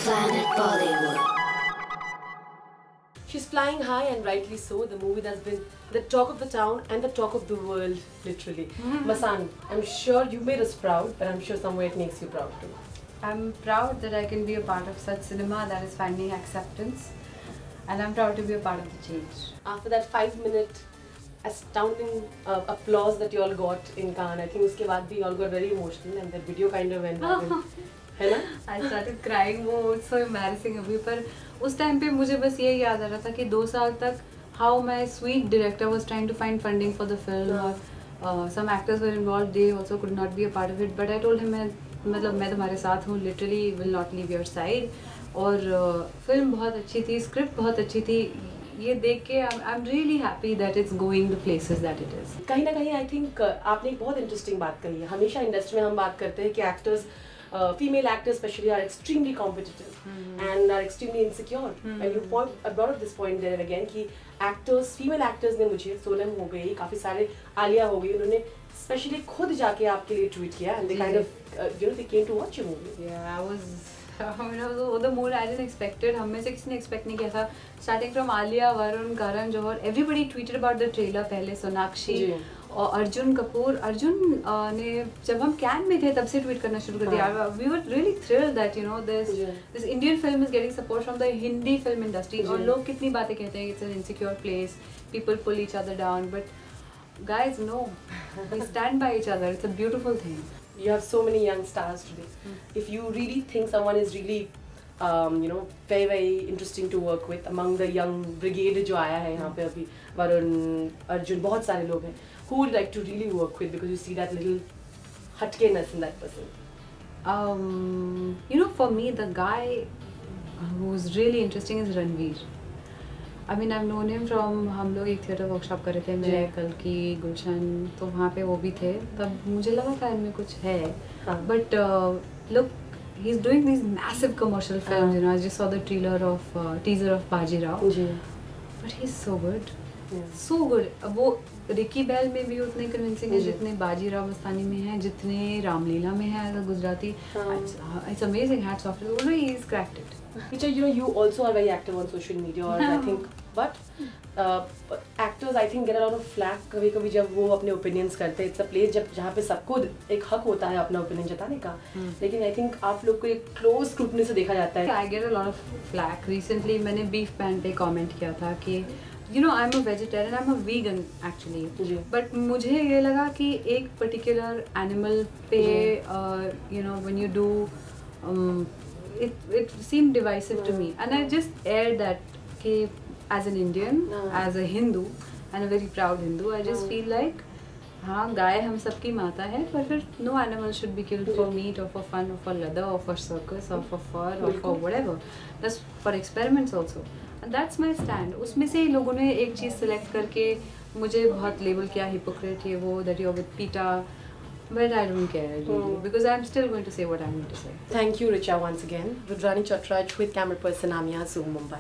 Planet Bollywood. She's flying high, and rightly so. The movie that's been the talk of the town and the talk of the world, literally. Masaan, I'm sure you made us proud, but I'm sure somewhere it makes you proud too. I'm proud that I can be a part of such cinema that is finding acceptance, and I'm proud to be a part of the change. After that 5-minute astounding applause that you all got in Cannes, I think uske baad bhi you all got very emotional, and the video kind of went viral. है ना? I started crying. वो it's so embarrassing अभी, पर उस time पे मुझे बस ये याद आ रहा था कि 2 साल तक how my sweet director was trying to find funding for the film, or some actors were involved, they also could not be a part of it, but I told him मैं तुम्हारे साथ हूँ, literally will not leave your side. और film बहुत अच्छी थी, script बहुत अच्छी थी, ये देख के I'm really happy that it's going the places that it is. कहीं ना कहीं I think आपने एक बहुत इंटरेस्टिंग बात कही है. हमेशा इंडस्ट्री में हम बात करते हैं कि actors female actors especially are extremely competitive and are extremely insecure. And you brought up this point there again कि actors, female actors ने मुझे सोनम हो गई, काफ़ी सारे आलिया हो गई, उन्होंने स्पेशली खुद जाके आपके लिए ट्वीट किया and they kind of they came to watch your movie. Yeah, I was the mood I didn't expect it. हम में से किसी ने expect नहीं किया था. Starting from Alia, Varun, Karan Johar, everybody tweeted about the trailer पहले, सोनाक्षी और अर्जुन कपूर. अर्जुन ने जब हम कैन में थे तब से ट्वीट करना शुरू कर दिया. We were really thrilled that this Indian film is getting support from the Hindi film industry. और लोग कितनी बातें कहते हैं, it's an insecure place, people pull each other down, but guys, no, we stand by each other. It's a beautiful thing. You have so many young stars today. If you really think someone is really very very interesting to work with among the young brigade जो आया है यहाँ पे अभी, वरुण, अर्जुन, बहुत सारे लोग हैं, who would like to really work with because you see that little hatkeness in that person? For me, the guy who's really interesting is Ranveer. I mean, I've known him from, हम लोग एक theatre workshop कर रहे थे, मैं, कल्कि, गुलशन, तो वहाँ पे वो भी थे, तब मुझे लगा था इनमें कुछ है. But look, he's doing these massive commercial films. I just saw the teaser of Bajirao. But he's so good. So good. वो रिकी बैल में भी उतने कन्विंसिंग है जितने बाजीराव मस्तानी में है, जितने रामलीला में है as a Gujarati. It's amazing. Hats off to him. He's cracked it. Richa, you also are very active on social media, or I think, but actors I think get a lot of flack कभी-कभी जब वो अपने opinions करते हैं. It's a place जहाँ पे सबको एक हक होता है अपना opinion जताने का, लेकिन I think आप लोग को एक close scrutiny से देखा जाता है. I get a lot of flack. Recently मैंने beef pan पे comment किया था कि I'm a vegetarian, I'm a vegan actually. But मुझे ये लगा कि एक particular animal पे when you do it seemed divisive to me, and I just aired that कि as an Indian, as a Hindu and a very proud Hindu, I just feel like हाँ, गाय हम सबकी माता है, पर फिर no animal should be killed for meat or for fun or for leather or for circus or for fur or for whatever. That's for experiments also. And that's my stand. उसमें से लोगों ने एक चीज़ select करके मुझे बहुत label किया hypocrite ये वो, that you're with PETA. But I don't care really, because I'm still going to say what I'm going to say. Thank you, Richa, once again. Rudrani Chatraj with camera person Amia, Zoom, Mumbai.